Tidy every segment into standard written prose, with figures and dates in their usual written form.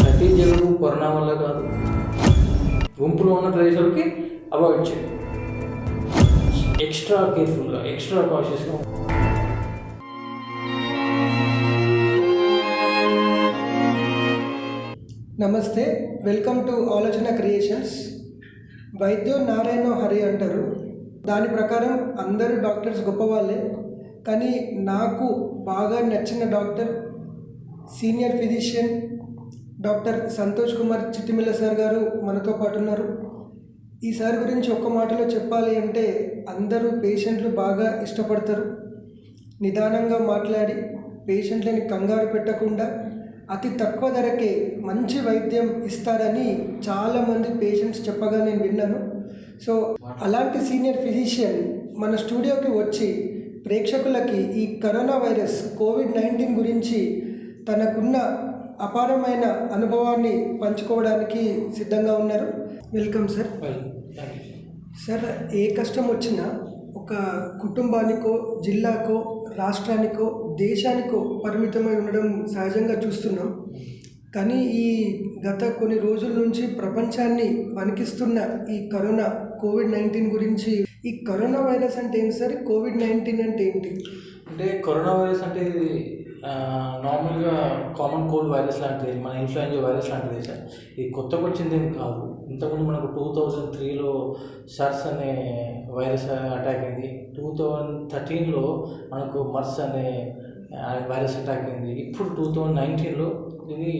ప్రతి జలుబు కరోనా వల్ల కాదు, గుంపులో ఉన్న ప్రదేశాలకి అవాయిడ్ చేయండి. ఎక్స్ట్రా కేర్ఫుల్గా, ఎక్స్ట్రా కాషియస్గా. నమస్తే, వెల్కమ్ టు ఆలోచన క్రియేషన్స్. వైద్యో నారాయణ హరి అంటారు. దాని ప్రకారం అందరూ డాక్టర్స్ గొప్పవాళ్ళే, కానీ నాకు బాగా నచ్చిన doctor senior physician doctor Santosh Kumar Chittimilla sir గారు మనతో పాటు ఉన్నారు. ఈ సార్ గురించి ఒక్క మాటలో చెప్పాలి అంటే అందరూ పేషెంట్లు బాగా ఇష్టపడతారు. నిదానంగా మాట్లాడి పేషెంట్లని కంగారు పెట్టకుండా అతి తక్కువ ధరకే మంచి వైద్యం ఇస్తారని చాలామంది పేషెంట్స్ చెప్పగా నేను విన్నాను. సో అలాంటి సీనియర్ ఫిజిషియన్ మన స్టూడియోకి వచ్చి ప్రేక్షకులకి ఈ కరోనా వైరస్ కోవిడ్-19 గురించి తనకున్న అపారమైన అనుభవాన్ని పంచుకోవడానికి సిద్ధంగా ఉన్నారు. Welcome sir. సార్, ఏ కష్టం వచ్చినా ఒక కుటుంబానికో, జిల్లాకో, రాష్ట్రానికో, దేశానికో పరిమితమై ఉండడం సహజంగా చూస్తున్నాం. కానీ ఈ గత కొన్ని రోజుల నుంచి ప్రపంచాన్ని వణికిస్తున్న ఈ కరోనా కోవిడ్-19 గురించి, ఈ కరోనా వైరస్ అంటే ఏంటి సార్? కోవిడ్-19 అంటే ఏంటి? అంటే కరోనా వైరస్ అంటే ఇది నార్మల్గా కామన్ కోల్డ్ వైరస్ లాంటిది, మన ఇన్ఫ్లుయెంజా వైరస్ లాంటిది సార్. ఇది కొత్తగా వచ్చింది ఏం కాదు. ఇంతకుముందు మనకు 2003లో సర్స్ అనే వైరస్ అటాక్ అయింది. 2013లో మనకు మర్స్ అనే వైరస్ అటాక్ అయింది. ఇప్పుడు 2019లో ఇది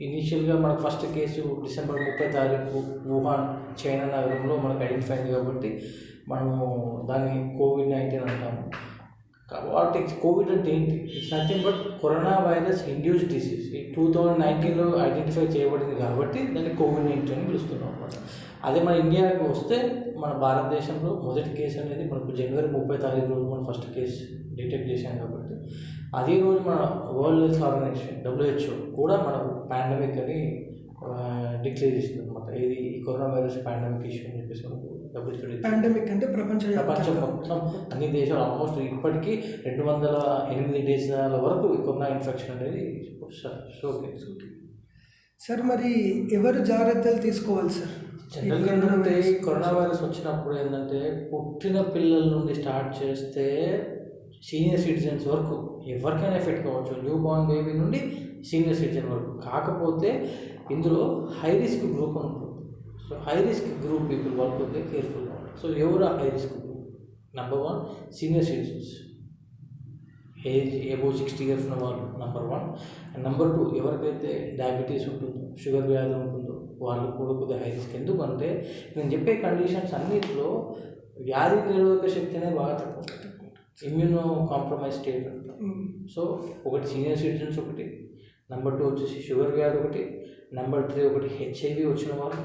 ఇనీషియల్గా మనకు first case December 30 Wuhan China నగరంలో మనకు ఐడెంటిఫై అయింది. కాబట్టి మనము దాన్ని కోవిడ్-19 అంటాము. కాబట్టి కోవిడ్ అంటే ఏంటి? It's nothing but corona virus induced disease. ఈ 2019లో ఐడెంటిఫై చేయబడింది కాబట్టి దాన్ని కోవిడ్-19 అని పిలుస్తున్నాం అన్నమాట. అదే మన ఇండియాకి వస్తే, మన భారతదేశంలో మొదటి కేసు అనేది మనకు జనవరి 30 రోజు మనం ఫస్ట్ కేసు డిటెక్ట్ చేశాం. కాబట్టి అదే రోజు మన వరల్డ్ హెల్త్ ఆర్గనైజేషన్ WHO కూడా మనకు పాండమిక్ అని డిక్లేర్ చేసింది అనమాట. ఇది ఈ కరోనా వైరస్ పాండమిక్ ఇష్యూ అని చెప్పేసి మనకు WHO. పాండమిక్ అంటే ప్రపంచం మొత్తం అన్ని దేశాలు ఆల్మోస్ట్ ఇప్పటికీ 208 దేశాల వరకు ఈ కరోనా ఇన్ఫెక్షన్ అనేది సోకే. సార్, మరి ఎవరు జాగ్రత్తలు తీసుకోవాలి సార్? జనరల్గా ఏంటంటే కరోనా వైరస్ వచ్చినప్పుడు ఏంటంటే పుట్టిన పిల్లల నుండి స్టార్ట్ చేస్తే సీనియర్ సిటిజన్స్ వరకు ఎవరికైనా ఎఫెక్ట్ కావచ్చు. న్యూ బార్న్ బేబీ నుండి సీనియర్ సిటిజన్ వరకు. కాకపోతే ఇందులో హై రిస్క్ గ్రూప్ ఉంటుంది. So high risk group people వాళ్ళు కొద్దిగా కేర్ఫుల్గా ఉంటారు. సో ఎవరు ఆ high risk group? Number 1 senior citizens, age above 60 years ఉన్న వాళ్ళు నెంబర్ 1. అండ్ నెంబర్ 2 ఎవరికైతే డయాబెటీస్ ఉంటుందో, షుగర్ వ్యాధి ఉంటుందో వాళ్ళు కూడా కొద్దిగా హై రిస్క్. ఎందుకంటే నేను చెప్పే కండిషన్స్ అన్నింటిలో వ్యాధి నిరోధక శక్తి అనేది బాగా తక్కువ, ఇమ్యూనో కాంప్రమైజ్ స్టేట్ అంటారు. సో ఒకటి సీనియర్ సిటిజన్స్, ఒకటి నెంబర్ 2 వచ్చేసి షుగర్ వ్యాధి, ఒకటి నెంబర్ 3 ఒకటి HIV వచ్చిన వాళ్ళు,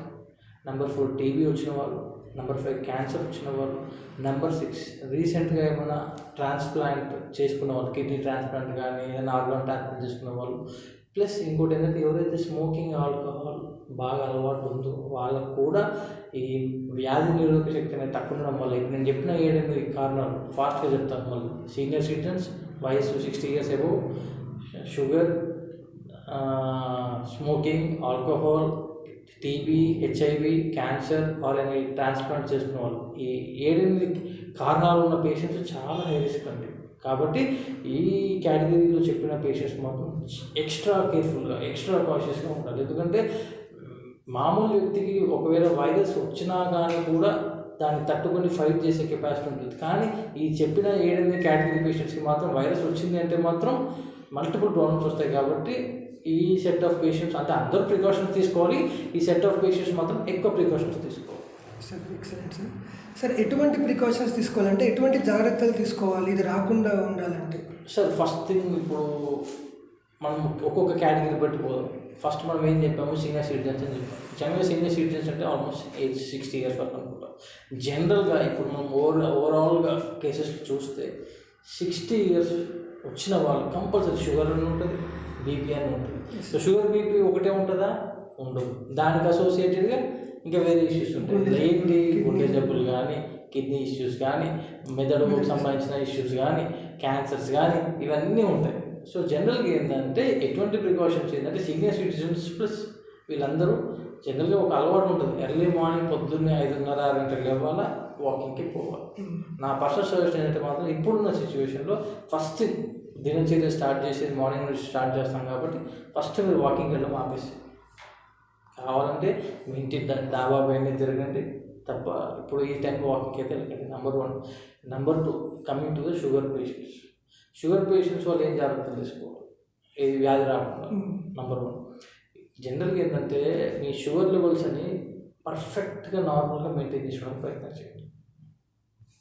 నెంబర్ 4 టీబీ వచ్చిన వాళ్ళు, నెంబర్ 5 క్యాన్సర్ వచ్చిన వాళ్ళు, నెంబర్ 6 రీసెంట్గా ఏమైనా ట్రాన్స్ప్లాంట్ చేసుకున్న వాళ్ళు, కిడ్నీ ట్రాన్స్ప్లాంట్ కానీ ఏదైనా ఆర్గాన్ ట్రాన్స్ప్లాంట్ చేసుకున్న వాళ్ళు. ప్లస్ ఇంకోటి ఏంటంటే ఎవరైతే స్మోకింగ్, ఆల్కహాల్ బాగా అలవాటు ఉందో వాళ్ళకు కూడా ఈ వ్యాధి నిరోధక శక్తి అనేది తక్కువ ఉండడం వల్ల, ఇప్పుడు నేను చెప్పిన 7-8 కారణాలు ఫాస్ట్గా చెప్తాను. మళ్ళీ సీనియర్ సిటిజన్స్, వయసు 60 years above, sugar, smoking, alcohol, TB, HIV, cancer are అని ట్రాన్స్ప్లాంట్ చేసుకున్న వాళ్ళు, ఈ 7-8 కారణాలు ఉన్న పేషెంట్స్ చాలా హై రిస్క్ అండి. కాబట్టి ఈ కేటగిరీలో చెప్పిన పేషెంట్స్ మాత్రం ఎక్స్ట్రా కేర్ఫుల్గా, ఎక్స్ట్రా కాషియస్గా ఉండాలి. ఎందుకంటే మామూలు వ్యక్తికి ఒకవేళ వైరస్ వచ్చినా కానీ కూడా దాన్ని తట్టుకొని ఫైట్ చేసే కెపాసిటీ ఉంటుంది. కానీ ఈ చెప్పిన 7-8 కేటగిరీ పేషెంట్స్కి మాత్రం వైరస్ వచ్చింది అంటే మాత్రం మల్టిపుల్ ప్రాబ్లమ్స్ వస్తాయి. కాబట్టి ఈ సెట్ ఆఫ్ పేషెంట్స్ అంటే అందరూ ప్రికాషన్స్ తీసుకోవాలి. ఈ సెట్ ఆఫ్ పేషెంట్స్ మాత్రం ఎక్కువ ప్రికాషన్స్ తీసుకోవాలి. Sir, excellent sir. సార్, ఎటువంటి ప్రికాషన్స్ తీసుకోవాలంటే, ఎటువంటి జాగ్రత్తలు తీసుకోవాలి ఇది రాకుండా ఉండాలంటే? సార్, ఫస్ట్ థింగ్ ఇప్పుడు మనం ఒక్కొక్క కేటగిరీ బట్టి పోదాం. ఫస్ట్ మనం ఏం చెప్పాము? సీనియర్ సిటిజన్స్ అని చెప్పాము. జనరల్గా సీనియర్ సిటిజన్స్ అంటే ఆల్మోస్ట్ ఏజ్ 60 years వరకు అనుకుంటాం. జనరల్గా ఇప్పుడు మనం ఓవరాల్గా కేసెస్ చూస్తే 60 years వచ్చిన వాళ్ళు కంపల్సరీ షుగర్ అని ఉంటుంది, బీపీ అని ఉంటుంది. సో షుగర్, బీపీ ఒకటే ఉంటుందా? ఉండదు. దానికి అసోసియేటెడ్గా ఇంకా వేరే ఇష్యూస్ ఉంటాయి. ఏంటి? గుండె జబ్బులు కానీ, కిడ్నీ ఇష్యూస్ కానీ, మెదడుకు సంబంధించిన ఇష్యూస్ కానీ, క్యాన్సర్స్ కానీ ఇవన్నీ ఉంటాయి. సో జనరల్గా ఏంటంటే ఎటువంటి ప్రికాషన్స్ ఏంటంటే సీనియర్ సిటిజన్స్ ప్లస్ వీళ్ళందరూ జనరల్గా ఒక అలవాటు ఉంటుంది, ఎర్లీ మార్నింగ్ పొద్దున్నే 5:30 6 గంటలకు లేవాలా, వాకింగ్కి పోవాలి. నా పర్సనల్ సజెషన్ ఏంటంటే మాత్రం ఇప్పుడున్న సిచ్యువేషన్లో ఫస్ట్ దినచర్య స్టార్ట్ చేసేది మార్నింగ్ నుంచి స్టార్ట్ చేస్తాం కాబట్టి ఫస్ట్ మీరు వాకింగ్ వెళ్ళడం ఆపేసి, కావాలంటే మీ ఇంటి డాబా పైన తిరగండి తప్ప ఇప్పుడు ఈ టైంలో వాకింగ్కి అయితే వెళ్ళకండి. Number 1. Number 2, coming to the sugar patients. Sugar patients వాళ్ళు ఏం జాగ్రత్తలు తీసుకోవాలి ఇది వ్యాధి రాకుండా? నెంబర్ 1, జనరల్గా ఏంటంటే మీ షుగర్ లెవెల్స్ అని పర్ఫెక్ట్గా నార్మల్గా మెయింటైన్ చేసుకోవడానికి ప్రయత్నం చేయండి.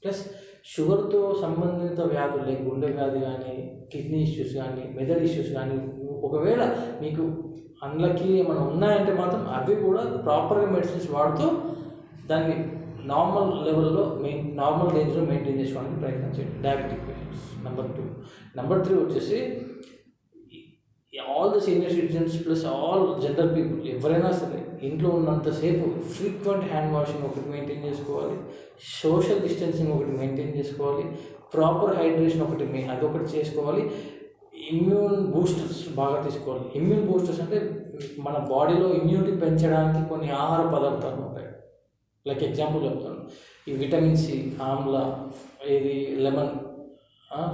ప్లస్ షుగర్తో సంబంధిత వ్యాధులు లైక్ గుండె వ్యాధి కానీ, కిడ్నీ ఇష్యూస్ కానీ, మెదడు ఇష్యూస్ కానీ ఒకవేళ మీకు అన్లకి ఏమైనా ఉన్నాయంటే మాత్రం అవి కూడా ప్రాపర్గా మెడిసిన్స్ వాడుతూ దాన్ని నార్మల్ లెవెల్లో నార్మల్ రేంజ్లో మెయింటైన్ చేసుకోవడానికి ప్రయత్నం చేయండి. Diabetic patients number 2. నెంబర్ 3 వచ్చేసి all the senior citizens plus all general people ఎవరైనా సరే ఇంట్లో ఉన్నంతసేపు ఫ్రీక్వెంట్ హ్యాండ్ వాషింగ్ ఒకటి మెయింటైన్ చేసుకోవాలి, సోషల్ డిస్టెన్సింగ్ ఒకటి మెయింటైన్ చేసుకోవాలి, ప్రాపర్ హైడ్రేషన్ అదొకటి చేసుకోవాలి, ఇమ్యూన్ బూస్టర్స్ బాగా తీసుకోవాలి. ఇమ్యూన్ బూస్టర్స్ అంటే మన బాడీలో ఇమ్యూనిటీ పెంచడానికి కొన్ని ఆహార పదార్థాలు ఉంటాయి. లైక్ ఎగ్జాంపుల్ చెప్తాను, ఈ విటమిన్ సి, ఆమ్లా, ఏది లెమన్,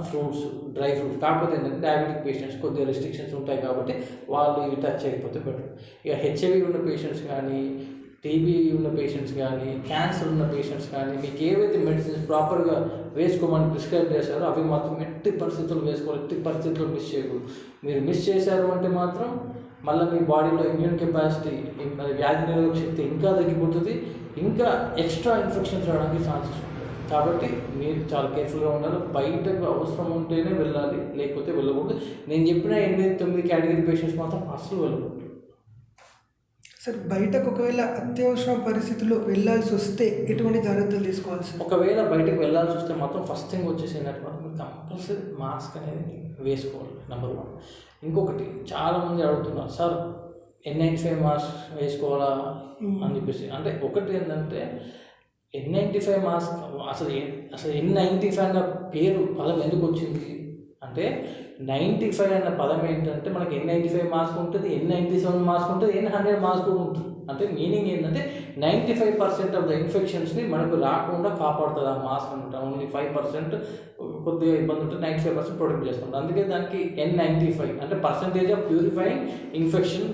ఫ్రూట్స్, డ్రై ఫ్రూట్స్. కాకపోతే ఏంటంటే డయాబెటిక్ పేషెంట్స్ కొద్దిగా రెస్ట్రిక్షన్స్ ఉంటాయి కాబట్టి వాళ్ళు ఇవి టచ్ చేయకపోతే బెటర్. ఇక హెచ్ఐవి ఉన్న పేషెంట్స్ కానీ, టీబీ ఉన్న పేషెంట్స్ కానీ, క్యాన్సర్ ఉన్న పేషెంట్స్ కానీ మీకు ఏవైతే మెడిసిన్స్ ప్రాపర్గా వేసుకోమని ప్రిస్క్రైబ్ చేశారో అవి మాత్రం ఎట్టి పరిస్థితులు వేసుకోవాలి, ఎట్టి పరిస్థితుల్లో మిస్ చేయకూడదు. మీరు మిస్ చేశారు అంటే మాత్రం మళ్ళీ మీ బాడీలో ఇమ్యూన్ కెపాసిటీ, వ్యాధి నిరోధక శక్తి ఇంకా తగ్గిపోతుంది, ఇంకా ఎక్స్ట్రా ఇన్ఫెక్షన్స్ రావడానికి ఛాన్సెస్ ఉంటాయి. కాబట్టి మీరు చాలా కేర్ఫుల్గా ఉండాలి. బయటకు అవసరం ఉంటేనే వెళ్ళాలి, లేకపోతే వెళ్ళకూడదు. నేను చెప్పిన 8-9 కేటగిరీ పేషెంట్స్ మాత్రం అసలు వెళ్ళకూడదు. సార్, బయటకు ఒకవేళ అత్యవసర పరిస్థితుల్లో వెళ్ళాల్సి వస్తే ఎటువంటి జాగ్రత్తలు తీసుకోవాలి సార్? ఒకవేళ బయటకు వెళ్ళాల్సి వస్తే మాత్రం ఫస్ట్ థింగ్ వచ్చేసి ఏంటంటే మాత్రం కంపల్సరీ మాస్క్ అనేది వేసుకోవాలి. నెంబర్ 1. ఇంకొకటి చాలామంది అడుగుతున్నారు, సార్ N95 మాస్క్ వేసుకోవాలా అని చెప్పేసి. అంటే ఒకటి ఏంటంటే N95 మాస్క్ అసలు N95 అన్న పదం ఎందుకు వచ్చింది అంటే 95 అన్న పదం ఏంటంటే మనకి N95 మాస్క్ ఉంటుంది, N97 మాస్క్ ఉంటుంది, N100 మాస్క్ కూడా ఉంటుంది. అంటే మీనింగ్ ఏంటంటే 95% ఆఫ్ ద ఇన్ఫెక్షన్స్ని మనకు రాకుండా కాపాడుతుంది ఆ మాస్క్ అనమాట. ఓన్లీ 5% కొద్దిగా ఇబ్బంది ఉంటుంది, 95% ప్రొటెక్ట్ చేస్తుంది. అందుకే దానికి N95 అంటే పర్సంటేజ్ ఆఫ్ ప్యూరిఫైయింగ్ ఇన్ఫెక్షన్,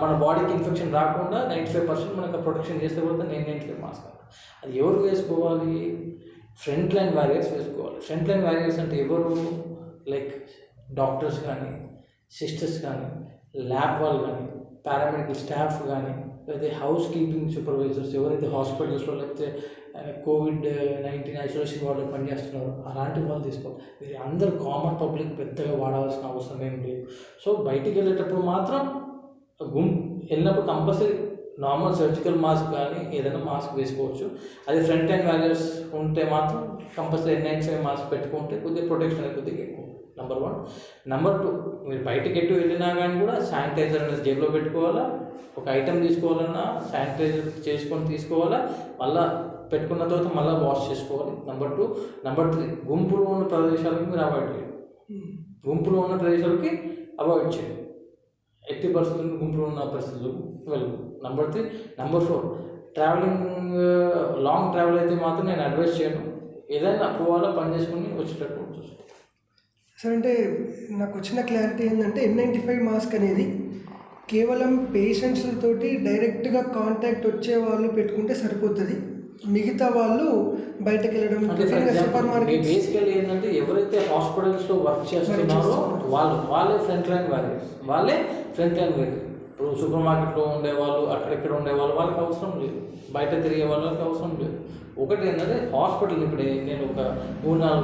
మన బాడీకి ఇన్ఫెక్షన్ రాకుండా 95% మనకు ప్రొటెక్షన్ చేస్తే కూడా N95 మాస్క్. అది ఎవరు వేసుకోవాలి? ఫ్రంట్ లైన్ వారియర్స్ వేసుకోవాలి. ఫ్రంట్ లైన్ వారియర్స్ అంటే ఎవరు? లైక్ డాక్టర్స్ కానీ, సిస్టర్స్ కానీ, ల్యాబ్ వాళ్ళు కానీ, పారామెడికల్ స్టాఫ్ కానీ, లేకపోతే హౌస్ కీపింగ్ సూపర్వైజర్స్ ఎవరైతే హాస్పిటల్స్లో లేకపోతే COVID-19 ఐసోలేషన్ వార్డులో పనిచేస్తున్నారో అలాంటి వాళ్ళు తీసుకోవాలి. మీరు అందరూ కామన్ పబ్లిక్ పెద్దగా వాడాల్సిన అవసరం ఏం లేదు. సో బయటికి వెళ్ళేటప్పుడు మాత్రం వెళ్ళినప్పుడు కంపల్సరీ నార్మల్ సర్జికల్ మాస్క్ కానీ ఏదైనా మాస్క్ వేసుకోవచ్చు. అది ఫ్రంట్ లైన్ వారియర్స్ ఉంటే మాత్రం కంపల్సరీ N95 మాస్క్ పెట్టుకుంటే కొద్దిగా ప్రొటెక్షన్ కొద్దిగా ఎక్కువ. నెంబర్ 1. నెంబర్ 2, మీరు బయటకి ఎటు వెళ్ళినా కానీ కూడా శానిటైజర్ అనేది జేబులో పెట్టుకోవాలా. ఒక ఐటెం తీసుకోవాలన్నా శానిటైజర్ చేసుకొని తీసుకోవాలా, మళ్ళీ పెట్టుకున్న తర్వాత మళ్ళీ వాష్ చేసుకోవాలి. నెంబర్ 2. నెంబర్ 3, గుంపులో ఉన్న ప్రదేశాలకి మీరు అవాయిడ్ చేయండి. గుంపులో ఉన్న ప్రదేశాలకి అవాయిడ్ చేయండి. ఎట్టి పరిస్థితుల్లో గుంపులో ఉన్న పరిస్థితులు వెళ్ళదు. Number 3. Number 4, travelling long travel అయితే మాత్రం నేను అడ్వైస్ చేయను. ఏదైనా పోవాలో పని చేసుకుని వచ్చేటట్టు చూసుకోండి. సార్, అంటే నాకు వచ్చిన క్లారిటీ ఏంటంటే N95 మాస్క్ అనేది కేవలం పేషెంట్స్ తోటి డైరెక్ట్గా కాంటాక్ట్ వచ్చే వాళ్ళు పెట్టుకుంటే సరిపోతుంది, మిగతా వాళ్ళు బయటకు వెళ్ళడం సూపర్ మార్కెట్ బేసికల్లీ ఏంటంటే ఎవరైతే హాస్పిటల్స్లో వర్క్ చేస్తున్నారో వాళ్ళే ఫ్రంట్ లైన్ వారియర్స్. ఇప్పుడు సూపర్ మార్కెట్లో ఉండేవాళ్ళు, అక్కడెక్కడ ఉండేవాళ్ళు వాళ్ళకి అవసరం లేదు, బయట తిరిగే వాళ్ళకి అవసరం లేదు. ఒకటి ఏంటంటే హాస్పిటల్, ఇప్పుడు నేను ఒక 3-4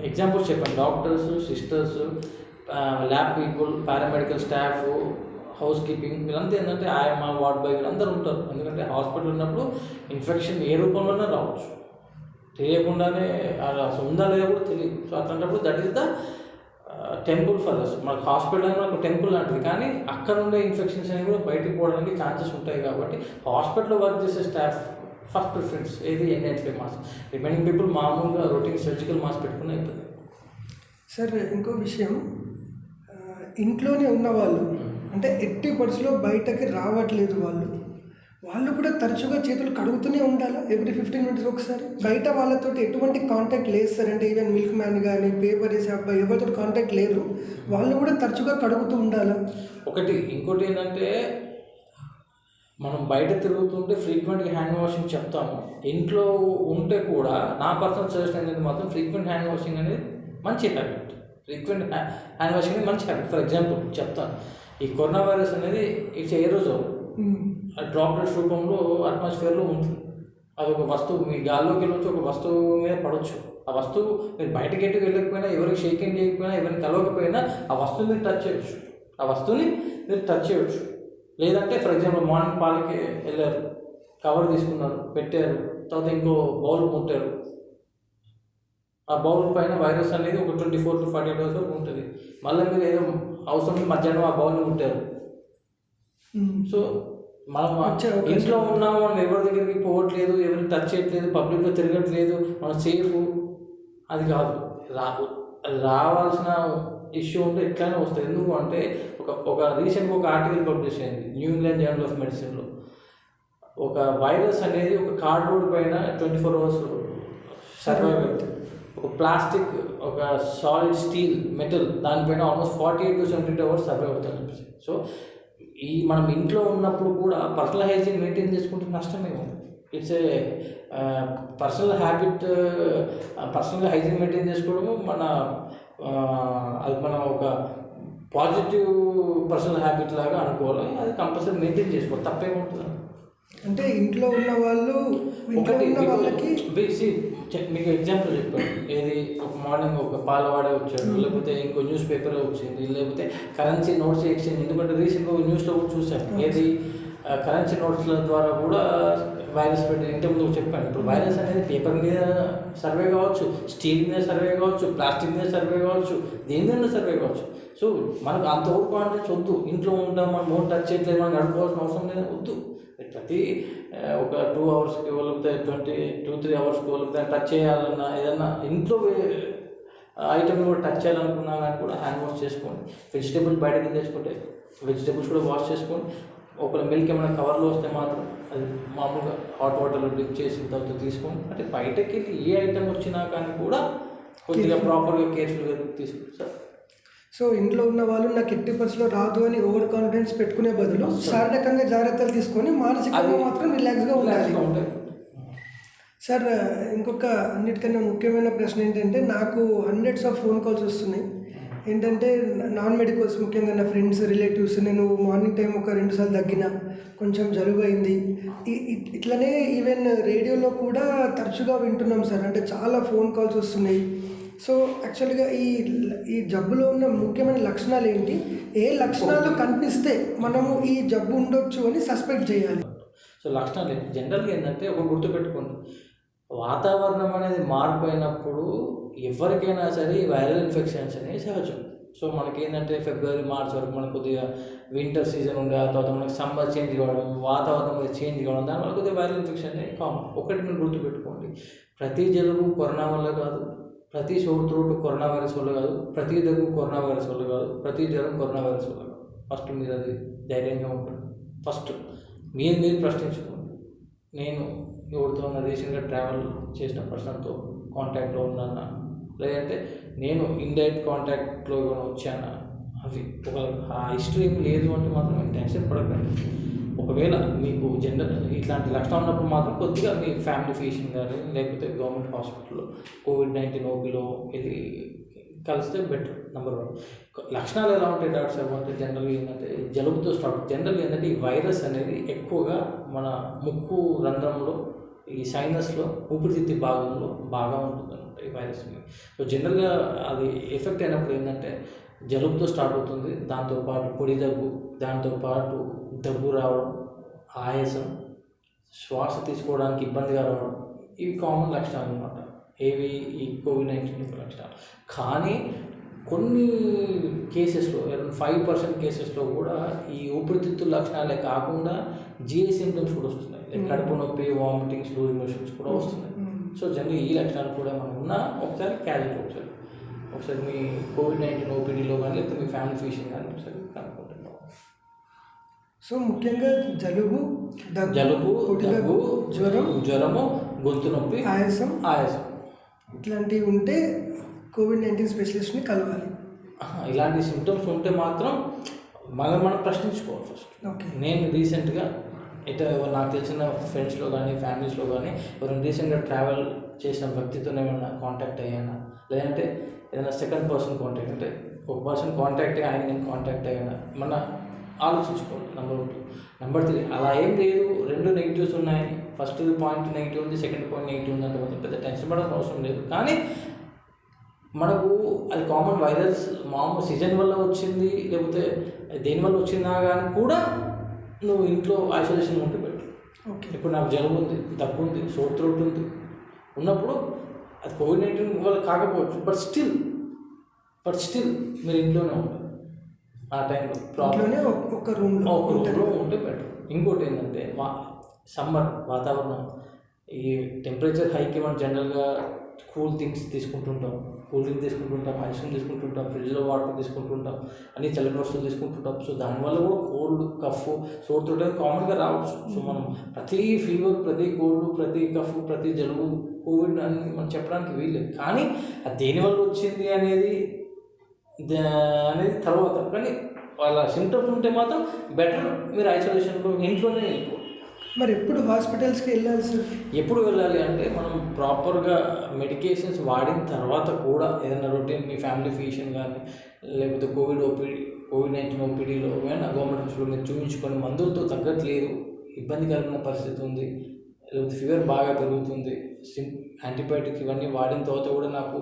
ఎగ్జాంపుల్స్ చెప్పాను. Doctors, sisters, lab people, paramedical staff, house keeping, వీళ్ళంతా ఏంటంటే ఆయమ్మ, వార్డ్ బాయ్ వీళ్ళందరూ ఉంటారు. ఎందుకంటే హాస్పిటల్ ఉన్నప్పుడు ఇన్ఫెక్షన్ ఏ రూపంలోనే రావచ్చు, తెలియకుండానే అసలు ఉందా లేదా కూడా తెలియదు. సో అట్లాంటప్పుడు that is the temple for us. మనకు హాస్పిటల్ అనేది మనకు టెంపుల్ లాంటిది, కానీ అక్కడ ఉండే ఇన్ఫెక్షన్స్ అనేవి కూడా బయటకు పోవడానికి ఛాన్సెస్ ఉంటాయి. కాబట్టి హాస్పిటల్లో వర్క్ చేసే స్టాఫ్ ఫస్ట్ ప్రిఫరెన్స్ ఏది N95 మాస్క్. రిమైనింగ్ పీపుల్ మామూలుగా రొటీన్ సర్జికల్ మాస్క్ పెట్టుకుని అయిపోతుంది. సార్, ఇంకో విషయం, ఇంట్లోనే ఉన్నవాళ్ళు అంటే ఎట్టి పరిస్థితిలో బయటకి రావట్లేదు వాళ్ళు కూడా తరచుగా చేతులు కడుగుతూనే ఉండాలా ఎవ్రీ 15 మినిట్స్ ఒకసారి? బయట వాళ్ళతో ఎటువంటి కాంటాక్ట్ లేదు సార్. అంటే ఈవెన్ మిల్క్ మ్యాన్ కానీ పేపర్ వేసే అబ్బాయి ఎవరితో కాంటాక్ట్ లేదు, వాళ్ళు కూడా తరచుగా కడుగుతూ ఉండాలా? ఒకటి. ఇంకోటి ఏంటంటే మనం బయట తిరుగుతుంటే ఫ్రీక్వెంట్గా హ్యాండ్ వాషింగ్ చెప్తాము. ఇంట్లో ఉంటే కూడా నా పర్సనల్ సజెషన్ అనేది మాత్రం ఫ్రీక్వెంట్ హ్యాండ్ వాషింగ్ అనేది మంచి హ్యాబిట్. ఫ్రీక్వెంట్ హ్యాండ్ వాషింగ్ అనేది మంచి హ్యాబిట్. ఫర్ ఎగ్జాంపుల్ చెప్తాను, ఈ కరోనా వైరస్ అనేది ఇట్స్ ఏరోజోల్, డ్రాప్లెట్స్ రూపంలో అట్మాస్ఫియర్లో ఉంటుంది. అది ఒక వస్తువు మీ గాల్లోకి వెళ్ళొచ్చు, ఒక వస్తువు మీద పడవచ్చు. ఆ వస్తువు మీరు బయటకి ఎట్టుకు వెళ్ళకపోయినా, ఎవరికి షేక్ హ్యాండ్ చేయకపోయినా, ఎవరిని కలవకపోయినా ఆ వస్తువుని మీరు టచ్ చేయవచ్చు. ఆ వస్తువుని మీరు టచ్ చేయవచ్చు. లేదంటే ఫర్ ఎగ్జాంపుల్ మార్నింగ్ పాలకి వెళ్ళారు, కవర్ తీసుకున్నారు, పెట్టారు, తర్వాత ఇంకో బౌల్ ముట్టారు. ఆ బౌల్ పైన వైరస్ అనేది ఒక 24 to 48 hours వరకు ఉంటుంది. మళ్ళీ మీరు ఏదో అవసరం మధ్యాహ్నం ఆ బౌల్ని ముట్టారు. సో మనం ఇంట్లో ఉన్నాము, మనం ఎవరి దగ్గరికి పోవట్లేదు, ఎవరిని టచ్ చేయట్లేదు, పబ్లిక్లో తిరగట్లేదు, మనం సేఫ్. అది కాదు, రావాల్సిన ఇష్యూ ఉంటే ఎట్లయినా వస్తుంది. ఎందుకు అంటే ఒక రీసెంట్గా ఒక ఆర్టికల్ పబ్లిష్ అయింది న్యూ ఇంగ్లాండ్ జర్నల్ ఆఫ్ మెడిసిన్లో. ఒక వైరస్ అనేది ఒక కార్డ్బోర్డ్ పైన 24 hours సర్వైవ్ అవుతుంది. ఒక ప్లాస్టిక్, ఒక సాలిడ్ స్టీల్, మెటల్ దానిపైన ఆల్మోస్ట్ 48 to 72 hours సర్వైవ్ అవుతుంది. సో ఈ మనం ఇంట్లో ఉన్నప్పుడు కూడా పర్సనల్ హైజీన్ మెయింటైన్ చేసుకుంటే నష్టమే ఉంది. It's a personal habit. Personal hygiene maintain చేసుకోవడము అది మనం ఒక పాజిటివ్ పర్సనల్ హ్యాబిట్ లాగా అనుకోవాలి. అది కంపల్సరీ మెయింటైన్ చేసుకోవాలి, తప్పేముంటుంది. అంటే ఇంట్లో ఉన్న వాళ్ళు మీకు ఎగ్జాంపుల్ చెప్పాను, ఏది ఒక మార్నింగ్ ఒక పాలవాడే వచ్చాడు, లేకపోతే ఇంకో న్యూస్ పేపర్ వచ్చింది, లేకపోతే కరెన్సీ నోట్స్ ఎక్స్చేంజ్. ఎందుకంటే రీసెంట్గా న్యూస్లో కూడా చూశాను, ఏది కరెన్సీ నోట్స్ల ద్వారా కూడా వైరస్ పెట్టి ఇంతకుముందు చెప్పాను. ఇప్పుడు వైరస్ అనేది పేపర్ మీద సర్వే కావచ్చు, స్టీల్ మీద సర్వే కావచ్చు, ప్లాస్టిక్ మీద సర్వే కావచ్చు, దేని మీద సర్వే కావచ్చు. సో మనకు అంత ఓవర్ కాన్ఫిడెన్స్ వద్దు. ఇంట్లో ఉంటాం, మనం మోన్ టచ్ చేయట్లేదు, మనం నడుపుకోవాల్సిన అవసరం లేదు, వద్దు. ప్రతి ఒక 2 hours లేకపోతే 2-3 hours లేకపోతే టచ్ చేయాలన్నా, ఏదన్నా ఇంట్లో ఐటమ్ కూడా టచ్ చేయాలనుకున్నా కానీ కూడా హ్యాండ్ వాష్ చేసుకోండి. వెజిటేబుల్స్ బయటకి తెచ్చుకుంటే వెజిటేబుల్స్ కూడా వాష్ చేసుకోండి. ఒకవేళ మిల్క్ ఏమైనా కవర్లో వస్తే మాత్రం అది మామూలుగా హాట్ వాటర్లో డిప్ చేసిన తర్వాత తీసుకోండి. అంటే బయటకి వెళ్ళి ఏ ఐటమ్ వచ్చినా కానీ కూడా కొద్దిగా ప్రాపర్గా కేర్ఫుల్గా తీసుకోండి సార్. సో ఇంట్లో ఉన్న వాళ్ళు నాకు ఎట్టి పరిస్థితిలో రాదు అని ఓవర్ కాన్ఫిడెన్స్ పెట్టుకునే బదులు శారీరకంగా జాగ్రత్తలు తీసుకొని మానసికంగా మాత్రం రిలాక్స్గా ఉండాలి. సార్ ఇంకొక అన్నిటికన్నా ముఖ్యమైన ప్రశ్న ఏంటంటే, నాకు హండ్రెడ్స్ ఆఫ్ ఫోన్ కాల్స్ వస్తున్నాయి. ఏంటంటే నాన్ మెడికల్స్, ముఖ్యంగా నా ఫ్రెండ్స్, రిలేటివ్స్, నేను మార్నింగ్ టైం ఒక 2 సార్లు తగ్గిన, కొంచెం జలుబు అయింది, ఇట్లనే ఈవెన్ రేడియోలో కూడా తరచుగా వింటున్నాం సార్. అంటే చాలా ఫోన్ కాల్స్ వస్తున్నాయి. సో యాక్చువల్గా ఈ జబ్బులో ఉన్న ముఖ్యమైన లక్షణాలు ఏంటి? ఏ లక్షణాలు కనిపిస్తే మనము ఈ జబ్బు ఉండొచ్చు అని సస్పెక్ట్ చేయాలి? సో లక్షణాలు జనరల్గా ఏంటంటే ఒక గుర్తుపెట్టుకోండి, వాతావరణం అనేది మారిపోయినప్పుడు ఎవరికైనా సరే ఈ వైరల్ ఇన్ఫెక్షన్స్ అనేవి సహజం. సో మనకి ఏంటంటే February, March వరకు మనకు కొద్దిగా వింటర్ సీజన్ ఉండే, ఆ తర్వాత మనకి సమ్మర్ చేంజ్ కావడం, వాతావరణం చేంజ్ కావడం, దానివల్ల కొద్దిగా వైరల్ ఇన్ఫెక్షన్ అనేది కామన్. ఒకటి మీరు గుర్తుపెట్టుకోండి, ప్రతి జలుబు కరోనా వల్ల కాదు, ప్రతి సోర్ త్రోట్ కరోనా వైరస్ వల్ల కాదు, ప్రతి దగ్గు కరోనా వైరస్ వల్ల కాదు, ప్రతి జ్వరం కరోనా వైరస్ వల్ల కాదు. ఫస్ట్ మీరు అది ధైర్యంగా ఉంటుంది. ఫస్ట్ మీరు ప్రశ్నించుకోండి. నేను ఎవరితో రీసెంట్గా ట్రావెల్ చేసిన పర్సన్తో కాంటాక్ట్లో ఉన్నానా, లేదంటే నేను ఇండైరెక్ట్ కాంటాక్ట్లో ఏమైనా వచ్చానా, అవి ఒక ఆ హిస్టరీ ఏం లేదు అంటే మాత్రం టెన్షన్ పడకండి. ఒకవేళ మీకు జనరల్ ఇట్లాంటి లక్షణాలు ఉన్నప్పుడు మాత్రం కొద్దిగా మీ ఫ్యామిలీ ఫిజిషియన్ కానీ లేకపోతే గవర్నమెంట్ హాస్పిటల్లో COVID-19 ఓపీలో వెళ్ళి కలిస్తే బెటర్. నెంబర్ 1. లక్షణాలు ఎలా ఉంటాయి డాక్టర్ సార్ అంటే జనరల్గా ఏంటంటే జలుబుతో స్టార్ట్. జనరల్గా ఏంటంటే ఈ వైరస్ అనేది ఎక్కువగా మన ముక్కు రంధ్రంలో, ఈ సైనస్లో, ఊపిరితిత్తి భాగంలో బాగా ఉంటుందన్నమాట ఈ వైరస్. సో జనరల్గా అది ఎఫెక్ట్ అయినప్పుడు ఏంటంటే జలుబుతో స్టార్ట్ అవుతుంది, దాంతోపాటు పొడి దగ్గు, దాంతోపాటు దగ్గు రావడం, ఆయాసం, శ్వాస తీసుకోవడానికి ఇబ్బందిగా రావడం, ఇవి కామన్ లక్షణాలు అన్నమాట. ఏవి ఈ COVID-19 లక్షణాలు. కానీ కొన్ని కేసెస్లో 5% కేసెస్లో కూడా ఈ ఊపిరితిత్తుల లక్షణాలే కాకుండా GI సింప్టమ్స్ కూడా వస్తున్నాయి. లైక్ కడుపు నొప్పి, వామిటింగ్స్, లూజ్ మోషన్స్ కూడా వస్తున్నాయి. సో జనరల్ ఈ లక్షణాలు కూడా మనం ఉన్నా ఒకసారి క్యాజువల్ ఒకసారి మీ COVID-19 ఓపీడీలో కానీ లేకపోతే మీ ఫ్యామిలీ ఫిజిషియన్ కానీ ఒకసారి కనుక్కుంటున్నాం. సో ముఖ్యంగా జలుబు, దగ్గు, జ్వరము, గొంతు నొప్పి, ఆయాసం ఇట్లాంటివి ఉంటే COVID-19 స్పెషలిస్ట్ని కలవాలి. ఇలాంటి సిమ్టమ్స్ ఉంటే మాత్రం మనం ప్రశ్నించుకోవాలి ఫస్ట్. నేను రీసెంట్గా నాకు తెలిసిన ఫ్రెండ్స్లో కానీ ఫ్యామిలీస్లో కానీ ఎవరైనా రీసెంట్గా ట్రావెల్ చేసిన వ్యక్తితో ఏమైనా కాంటాక్ట్ అయ్యానా, లేదంటే ఏదైనా సెకండ్ పర్సన్ కాంటాక్ట్, అంటే ఒక పర్సన్ కాంటాక్ట్ అయ్యి ఆయన నేను కాంటాక్ట్ అయ్యానా, మన ఆలోచించుకోవాలి. నెంబర్ 2. నెంబర్ 3, అలా ఏం లేదు, 2 నెగిటివ్స్ ఉన్నాయి, ఫస్ట్ పాయింట్ నెగిటివ్ ఉంది, సెకండ్ పాయింట్ నెగిటివ్ ఉంది అంటే మొత్తం పెద్ద టెన్షన్ పడాల్సిన అవసరం లేదు. కానీ మనకు అది కామన్ వైరస్ మామూలు సీజన్ వల్ల వచ్చింది లేకపోతే దేనివల్ల వచ్చిందా కానీ కూడా నువ్వు ఇంట్లో ఐసోలేషన్ ఉంటే పెట్టు. ఇప్పుడు నాకు జలుబు ఉంది, దగ్గు ఉంది, సోర్ థ్రోట్ ఉంది ఉన్నప్పుడు అది COVID-19 వల్ల కాకపోవచ్చు, బట్ స్టిల్ మీరు ఇంట్లోనే ఉంటారు ఆ టైంలో, ఒక రూమ్లో ఉంటే బెటర్. ఇంకోటి ఏంటంటే సమ్మర్ వాతావరణం, ఈ టెంపరేచర్ హైకి మనం జనరల్గా కూల్ థింగ్స్ తీసుకుంటుంటాం, ఐస్ క్రీమ్ తీసుకుంటుంటాం, ఫ్రిడ్జ్లో వాటర్ తీసుకుంటుంటాం, అన్ని చల్లని వస్తువులు తీసుకుంటుంటాం. సో దానివల్ల కూడా కోల్డ్, కఫ్, సోర్ థ్రోట్ కామన్గా రావచ్చు. సో మనం ప్రతి ఫీవర్, ప్రతి కోల్డ్, ప్రతి కఫ్, ప్రతి జలుబు, కోవిడ్ అని మనం చెప్పడానికి వీల్లేదు. కానీ అది దేనివల్ల వచ్చింది అనేది తర్వాత. కానీ వాళ్ళ సిమ్టమ్స్ ఉంటే మాత్రం బెటర్ మీరు ఐసోలేషన్లో ఇంట్లోనే వెళ్ళిపోవాలి. మరి ఎప్పుడు హాస్పిటల్స్కి వెళ్ళాలి సార్? ఎప్పుడు వెళ్ళాలి అంటే మనం ప్రాపర్గా మెడికేషన్స్ వాడిన తర్వాత కూడా ఏదైనా రొటీన్ మీ ఫ్యామిలీ ఫిజిషియన్ కానీ లేకపోతే COVID-19 ఓపీడీలో ఏమైనా గవర్నమెంట్ హాస్పిటల్ మీరు చూపించుకొని మందులతో తగ్గట్లేదు, ఇబ్బందికరమైన పరిస్థితి ఉంది, లేకపోతే ఫీవర్ బాగా పెరుగుతుంది, యాంటీబయాటిక్స్ ఇవన్నీ వాడిన తర్వాత కూడా నాకు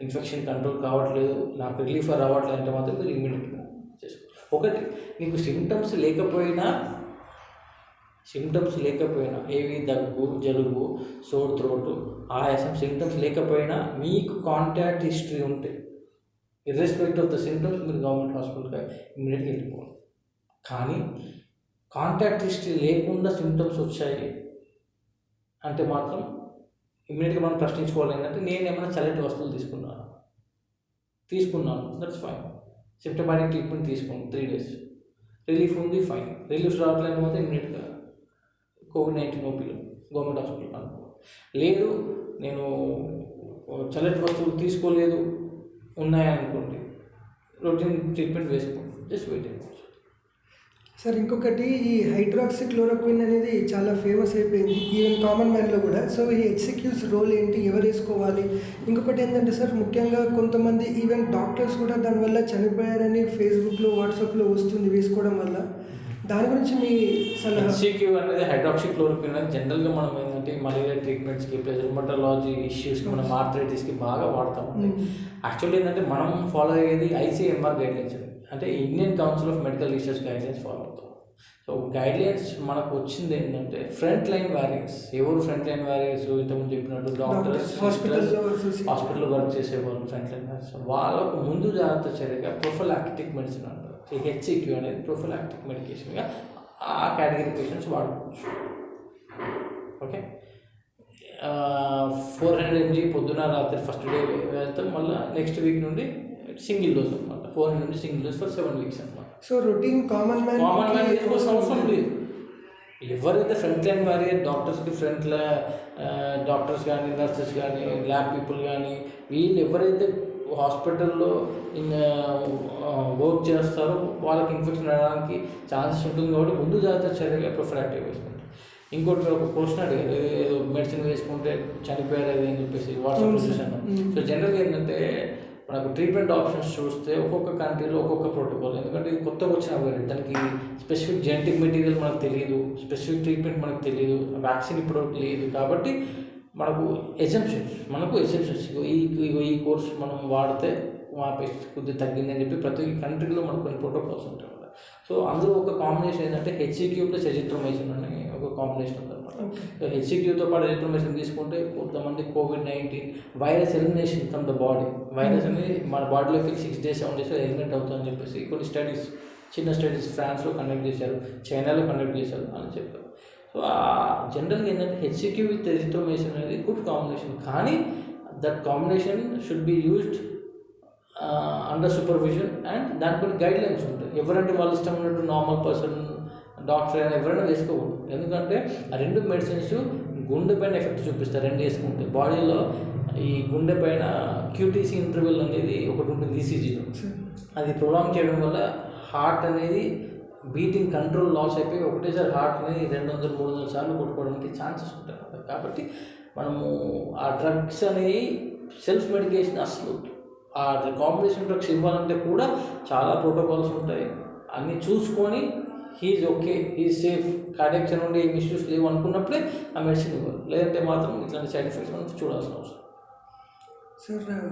ఇన్ఫెక్షన్ కంట్రోల్ కావట్లేదు, నాకు రిలీఫ్ రావట్లేదు అంటే మాత్రం మీరు ఇమ్మీడియట్గా చేసుకో. ఒకటి, మీకు సిమ్టమ్స్ లేకపోయినా ఏవి దగ్గు, జలుబు, సోర్ థ్రోట్, ఆయాసం సిమ్టమ్స్ లేకపోయినా మీకు కాంటాక్ట్ హిస్టరీ ఉంటే ఇర్రెస్పెక్ట్ ఆఫ్ ద సిమ్టమ్స్ మీరు గవర్నమెంట్ హాస్పిటల్కి ఇమ్మీడియట్గా వెళ్ళిపోవాలి. కానీ కాంటాక్ట్ హిస్టరీ లేకుండా సిమ్టమ్స్ వచ్చాయి అంటే మాత్రం ఇమ్మీడియట్గా మనం ప్రశ్నించుకోవాలి. ఏంటంటే నేను ఏమైనా చల్లటి వస్తువులు తీసుకున్నాను, దట్స్ ఫైన్. సిమ్టమాటిక్ ట్రీట్మెంట్ తీసుకోండి, 3 days రిలీఫ్ ఉంది, ఫైన్. రిలీఫ్ రావట్లేదు పోతే ఇమ్మీడియట్గా COVID-19 ఓపీలో గవర్నమెంట్ హాస్పిటల్ అనుకోవాలి. లేదు నేను చల్లటి వస్తువులు తీసుకోలేదు ఉన్నాయనుకోండి, రొటీన్ ట్రీట్మెంట్ వేసుకోండి, జస్ట్ వెయిట్ అయిపోవచ్చు. సార్ ఇంకొకటి, ఈ హైడ్రాక్సిక్లోరోక్విన్ అనేది చాలా ఫేమస్ అయిపోయింది ఈవెన్ కామన్ మ్యాన్లో కూడా. సో ఈ HCQs రోల్ ఏంటి, ఎవరు వేసుకోవాలి? ఇంకొకటి ఏంటంటే సార్, ముఖ్యంగా కొంతమంది ఈవెన్ డాక్టర్స్ కూడా దానివల్ల చనిపోయారని ఫేస్బుక్లో, వాట్సాప్లో వస్తుంది వేసుకోవడం వల్ల. దాని గురించి మీ సలహా? HCQ అనేది హైడ్రాక్సిక్లోరోక్విన్ అనేది జనరల్గా మనం ఏంటంటే మలేరియా ట్రీట్మెంట్స్కి, ప్లస్ రుమటాలజీ ఇష్యూస్కి, మనం ఆర్థరైటిస్కి బాగా వాడతాం. యాక్చువల్లీ ఏంటంటే మనం ఫాలో అయ్యేది ICMR గైడ్లైన్స్, అంటే Indian council of medical research guidelines follow అవుతాం. సో గైడ్లైన్స్ మనకు వచ్చింది ఏంటంటే ఫ్రంట్ లైన్ వారియర్స్. ఎవరు ఫ్రంట్ లైన్ వారియర్స్? ఇంతకుముందు చెప్పినట్టు డాక్టర్స్, హాస్పిటల్లో వర్క్ చేసేవాళ్ళు ఫ్రంట్ లైన్ వారియర్స్. వాళ్ళకు ముందు జాగ్రత్త చర్యగా ప్రొఫిలాక్టిక్ మెడిసిన్ అంటారు. ఈ HCQ అనేది ప్రొఫిలాక్టిక్ మెడికేషన్గా ఆ కేటగిరీ పేషెంట్స్ వాడుకోవచ్చు. ఓకే, 400 mg పొద్దున రాత్రి ఫస్ట్ డే వెళ్తాం, మళ్ళీ నెక్స్ట్ వీక్ నుండి సింగిల్ డోస్ అనమాట. 400 నుండి సింగిల్ డోస్ ఫర్ 7 weeks అనమాట. సో రొటీన్ కామన్ మ్యాన్ అవసరం లేదు. ఎవరైతే ఫ్రంట్ లైన్ వారియర్ డాక్టర్స్ కానీ, నర్సెస్ కానీ, ల్యాబ్ పీపుల్ కానీ, వీళ్ళు ఎవరైతే హాస్పిటల్లో వర్క్ చేస్తారో వాళ్ళకి ఇన్ఫెక్షన్ రావడానికి ఛాన్సెస్ ఉంటుంది. కాబట్టి ముందు జాగ్రత్త చర్యగా ప్రొఫిలాక్టిక్ వేసుకుంటారు. ఇంకోటి మీరు ఒక క్వశ్చన్ అడిగారు, ఏదో మెడిసిన్ వేసుకుంటే చనిపోయారు అది అని చెప్పేసి వాట్సాప్ చూసాను. సో జనరల్గా ఏంటంటే మనకు ట్రీట్మెంట్ ఆప్షన్స్ చూస్తే ఒక్కొక్క కంట్రీలో ఒక్కొక్క ప్రోటోకాల్. ఎందుకంటే ఇది కొత్తగా వచ్చిన వైరస్, దానికి స్పెసిఫిక్ జెనెటిక్ మెటీరియల్ మనకు తెలియదు, స్పెసిఫిక్ ట్రీట్మెంట్ మనకు తెలియదు, వ్యాక్సిన్ ఇప్పుడు లేదు. కాబట్టి మనకు ఎగ్జామ్షన్స్ ఈ కోర్స్ మనం వాడితే మా పేషెంట్స్ కొద్దిగా తగ్గిందని చెప్పి ప్రతి కంట్రీలో మనకు కొన్ని ప్రోటోకాల్స్ ఉంటాయి. సో అందులో ఒక కాంబినేషన్ ఏంటంటే HCQ ప్లస్ ఎజిథ్రోమైసిన్ అని ఒక కాంబినేషన్ ఉందన్నమాట. సో HCQతో పాటు ఎజిథ్రోమైసిన్ తీసుకుంటే కొంతమంది COVID-19 virus elimination from the body, virus అనేది మన బాడీలోకి 6 days 7 days ఎలిమినేట్ అవుతుందని చెప్పేసి కొన్ని చిన్న స్టడీస్ ఫ్రాన్స్లో కండక్ట్ చేశారు, చైనాలో కండక్ట్ చేశారు అని చెప్పారు. సో జనరల్గా ఏంటంటే HCQ విత్ ఎజిథ్రోమైసిన్ అనేది గుడ్ కాంబినేషన్. కానీ that combination should be used under supervision and దాని కొన్ని గైడ్ లైన్స్ ఉంటాయి. ఎవరంటే వాళ్ళు ఇష్టం ఉన్నట్టు నార్మల్ పర్సన్ డాక్టర్ అయినా ఎవరైనా వేసుకోకూడదు. ఎందుకంటే ఆ రెండు మెడిసిన్స్ గుండె పైన ఎఫెక్ట్ చూపిస్తారు. రెండు వేసుకుంటే బాడీలో ఈ గుండె పైన క్యూటీసీ ఇంటర్వెల్ అనేది ఒకటి ఉంటుంది ఈసీజీలో. అది ప్రొలాంగ్ చేయడం వల్ల హార్ట్ అనేది బీటింగ్ కంట్రోల్ లాస్ అయిపోయి ఒకటేసారి హార్ట్ అనేది 200-300 సార్లు కొట్టుకోవడానికి ఛాన్సెస్ ఉంటాయి. కాబట్టి మనము ఆ డ్రగ్స్ అనేవి సెల్ఫ్ మెడికేషన్ అసలు ఆ కాంబినేషన్ డ్రగ్స్ ఇవ్వాలంటే కూడా చాలా ప్రోటోకాల్స్ ఉంటాయి. అన్నీ చూసుకొని హీఈ్ ఓకే, హీఈ్ సేఫ్, కార్డియాక్ నుండి ఏమి ఇష్యూస్ లేవు అనుకున్నప్పుడే ఆ మెడిసిన్ ఇవ్వాలి. లేదంటే మాత్రం ఇట్లాంటి సైడ్ ఎఫెక్ట్స్ మనం చూడాల్సిన అవసరం. సార్,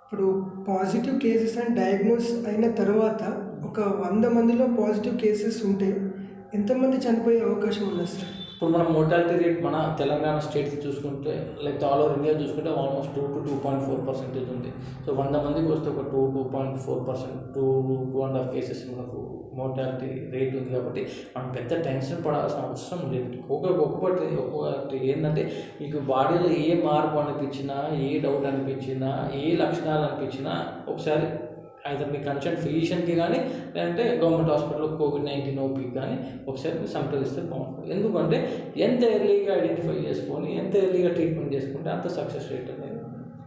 ఇప్పుడు పాజిటివ్ కేసెస్ అని డయాగ్నోస్ అయిన తర్వాత ఒక 100 మందిలో పాజిటివ్ కేసెస్ ఉంటే ఎంతమంది చనిపోయే అవకాశం ఉంది సార్? ఇప్పుడు మనం మోర్టాలిటీ రేట్ మన తెలంగాణ స్టేట్ చూసుకుంటే లేకపోతే ఆల్ ఓవర్ ఇండియా చూసుకుంటే ఆల్మోస్ట్ 2-2.4% ఉంది. సో 100 మందికి వస్తే ఒక 2-2.4%, 2.5 కేసెస్ మనకు మోర్టాలిటీ రేట్ ఉంది. కాబట్టి మనం పెద్ద టెన్షన్ పడాల్సిన అవసరం లేదు. ఒక్కొక్కటి ఏంటంటే మీకు బాడీలో ఏ మార్పు అనిపించినా, ఏ డౌట్ అనిపించినా, ఏ లక్షణాలు అనిపించినా ఒకసారి అయితే మీ కన్సర్న్ ఫిజిషియన్కి కానీ లేదంటే గవర్నమెంట్ హాస్పిటల్లో కోవిడ్-19 ఓపీకి కానీ ఒకసారి మీరు సంప్రదిస్తే బాగుంటుంది. ఎందుకంటే ఎంత ఎర్లీగా ఐడెంటిఫై చేసుకొని ఎంత ఎర్లీగా ట్రీట్మెంట్ చేసుకుంటే అంత సక్సెస్ రేట్ అనేది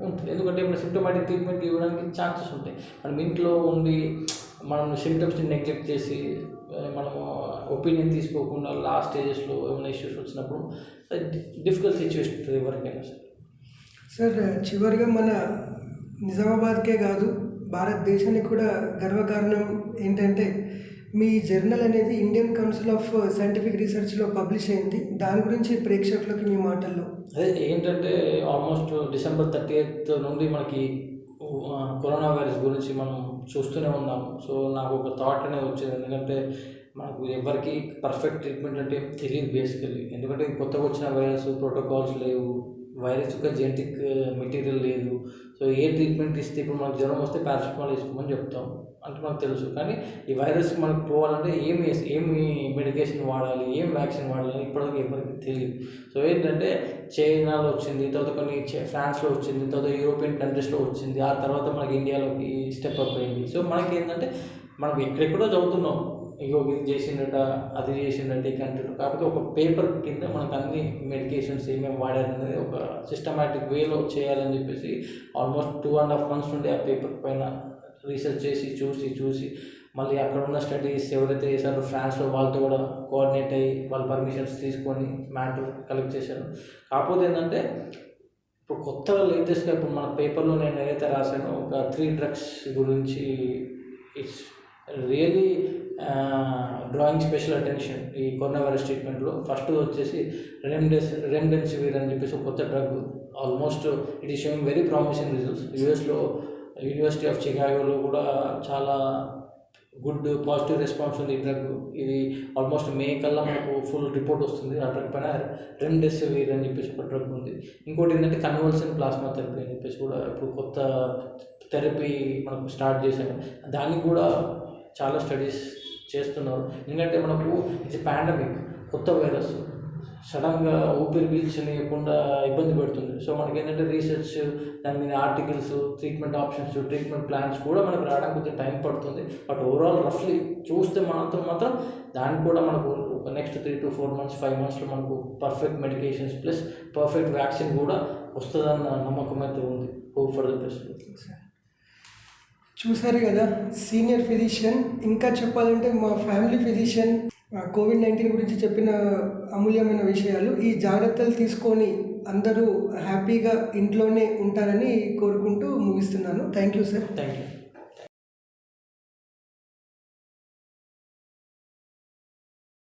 ఉంటుంది. ఎందుకంటే ఇప్పుడు సిమ్టమాటిక్ ట్రీట్మెంట్ ఇవ్వడానికి ఛాన్సెస్ ఉంటాయి. మనం ఇంట్లో ఉండి మనం సిమ్టమ్స్ని నెగ్లెక్ట్ చేసి మనము ఒపీనియన్ తీసుకోకుండా లాస్ట్ స్టేజెస్లో ఏమైనా ఇష్యూస్ వచ్చినప్పుడు డిఫికల్ట్ సిచ్యువేషన్ ఉంటుంది ఎవరికైనా సరే. సార్, చివరిగా మన నిజామాబాద్కే కాదు భారతదేశానికి కూడా గర్వకారణం ఏంటంటే మీ జర్నల్ అనేది ఇండియన్ కౌన్సిల్ ఆఫ్ సైంటిఫిక్ రీసెర్చ్లో పబ్లిష్ అయింది. దాని గురించి ప్రేక్షకులకి మీ మాటల్లో. అదే ఏంటంటే ఆల్మోస్ట్ December 30th నుండి మనకి కరోనా వైరస్ గురించి మనం చూస్తూనే ఉన్నాము. సో నాకు ఒక థాట్ అనేది వచ్చింది. ఎందుకంటే మనకు ఎవరికి పర్ఫెక్ట్ ట్రీట్మెంట్ అంటే తెలియదు బేసికల్లీ. ఎందుకంటే కొత్తగా వచ్చిన వైరస్, ప్రోటోకాల్స్ లేవు, వైరస్ యొక్క జెనెటిక్ మెటీరియల్ లేదు. సో ఏ ట్రీట్మెంట్ ఇస్తే ఇప్పుడు మనకు జ్వరం వస్తే పారాసిటమాల్ వేసుకోమని చెప్తాం అంటే మనకు తెలుసు. కానీ ఈ వైరస్కి మనకు పోవాలంటే ఏమి మెడికేషన్ వాడాలి, ఏం వ్యాక్సిన్ వాడాలి ఇప్పటివరకు ఎవరికి తెలియదు. సో ఏంటంటే చైనాలో వచ్చింది, తర్వాత కొన్ని ఫ్రాన్స్లో వచ్చింది, తర్వాత యూరోపియన్ కంట్రీస్లో వచ్చింది, ఆ తర్వాత మనకి ఇండియాలోకి స్టెప్ అప్ అయింది. సో మనకి ఏంటంటే మనం ఎక్కడెక్కడో చదువుతున్నాం, ఇగో ఇది చేసిండట, అది చేసిండట ఈ కంట్రీలో. కాకపోతే ఒక పేపర్ కింద మనకు అన్ని మెడికేషన్స్ ఏమేమి వాడారనేది ఒక సిస్టమాటిక్ వేలో చేయాలని చెప్పేసి ఆల్మోస్ట్ 2.5 months నుండి ఆ పేపర్ పైన రీసెర్చ్ చేసి చూసి మళ్ళీ అక్కడ ఉన్న స్టడీస్ ఎవరైతే చేశారో ఫ్రాన్స్లో వాళ్ళతో కూడా కోఆర్డినేట్ అయ్యి వాళ్ళ పర్మిషన్స్ తీసుకొని మ్యాటర్ కలెక్ట్ చేశాను. కాకపోతే ఏంటంటే ఇప్పుడు కొత్తగా లేటెస్ట్గా ఇప్పుడు మన పేపర్లో నేను ఏదైతే రాశానో ఒక 3 drugs గురించి it's really drawing special attention ఈ కరోనా వైరస్ ట్రీట్మెంట్లో. ఫస్ట్ వచ్చేసి రెమ్డెసివిర్ అని చెప్పేసి ఒక కొత్త drug. Almost it is showing very promising results. యూఎస్లో యూనివర్సిటీ ఆఫ్ చికాగోలో కూడా చాలా గుడ్ పాజిటివ్ రెస్పాన్స్ ఉంది ఈ డ్రగ్. ఇది ఆల్మోస్ట్ మే కల్లా మనకు ఫుల్ రిపోర్ట్ వస్తుంది. ఆ డ్రగ్ పైన రెమ్డెసివిర్ అని చెప్పేసి ఒక డ్రగ్ ఉంది. ఇంకోటి ఏంటంటే కన్వల్సెంట్ ప్లాస్మా థెరపీ అని చెప్పేసి కూడా ఇప్పుడు కొత్త థెరపీ మనకు స్టార్ట్ చేశాను. దానికి కూడా చాలా స్టడీస్ చేస్తున్నారు. ఎందుకంటే మనకు ఇది పాండమిక్, కొత్త వైరస్ సడన్గా ఊపిరి పీల్చనియకుండా ఇబ్బంది పెడుతుంది. సో మనకి ఏంటంటే రీసెర్చ్, దాని మీద articles, treatment options, treatment plans కూడా మనకు రావడానికి కొంచెం టైం పడుతుంది. బట్ ఓవరాల్ రఫ్లీ చూస్తే మాత్రం దానికి కూడా మనకు ఒక నెక్స్ట్ 3-4 months, 5 monthsలో మనకు perfect medications plus perfect vaccine కూడా వస్తుందన్న నమ్మకం అయితే ఉంది. Hope for the best. చూసారు కదా, సీనియర్ ఫిజిషియన్. ఇంకా చెప్పాలంటే మా ఫ్యామిలీ ఫిజిషియన్ కోవిడ్-19 గురించి చెప్పిన అమూల్యమైన విషయాలు. ఈ జాగ్రత్తలు తీసుకొని అందరూ హ్యాపీగా ఇంట్లోనే ఉంటారని కోరుకుంటూ ముగిస్తున్నాను. Thank you sir. Thank you.